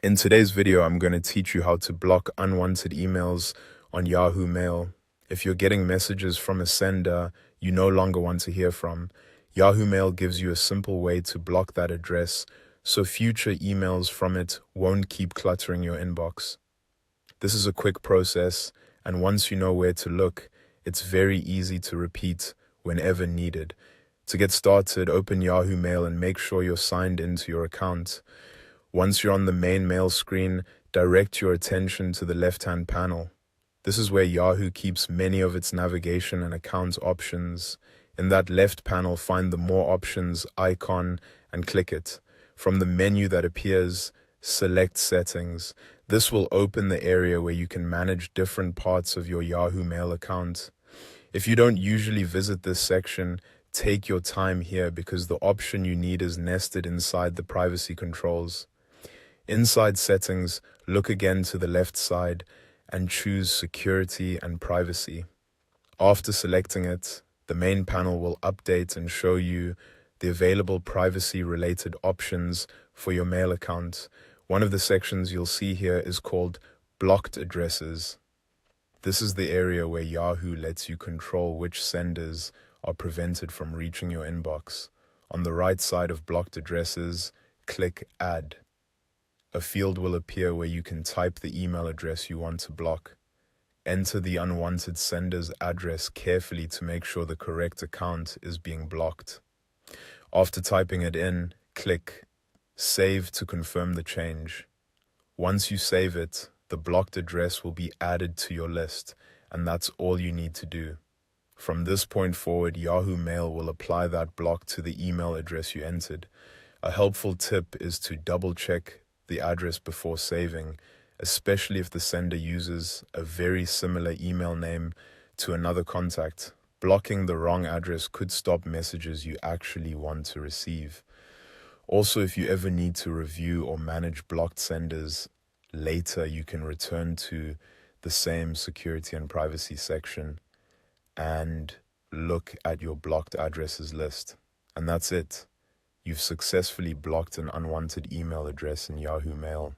In today's video, I'm going to teach you how to block unwanted emails on Yahoo Mail. If you're getting messages from a sender you no longer want to hear from, Yahoo Mail gives you a simple way to block that address so future emails from it won't keep cluttering your inbox. This is a quick process, and once you know where to look, it's very easy to repeat whenever needed. To get started, open Yahoo Mail and make sure you're signed into your account. Once you're on the main mail screen, direct your attention to the left-hand panel. This is where Yahoo keeps many of its navigation and account options. In that left panel, find the More Options icon and click it. From the menu that appears, select Settings. This will open the area where you can manage different parts of your Yahoo Mail account. If you don't usually visit this section, take your time here because the option you need is nested inside the privacy controls. Inside Settings, look again to the left side and choose Security and Privacy. After selecting it, the main panel will update and show you the available privacy-related options for your mail account. One of the sections you'll see here is called Blocked Addresses. This is the area where Yahoo lets you control which senders are prevented from reaching your inbox. On the right side of Blocked Addresses, click Add. A field will appear where you can type the email address you want to block. Enter the unwanted sender's address carefully to make sure the correct account is being blocked. After typing it in, click Save to confirm the change. Once you save it, the blocked address will be added to your list, and that's all you need to do. From this point forward, Yahoo Mail will apply that block to the email address you entered. A helpful tip is to double-check the address before saving, especially if the sender uses a very similar email name to another contact. Blocking the wrong address could stop messages you actually want to receive. Also, if you ever need to review or manage blocked senders later, you can return to the same security and privacy section and look at your blocked addresses list. And that's it. You've successfully blocked an unwanted email address in Yahoo Mail.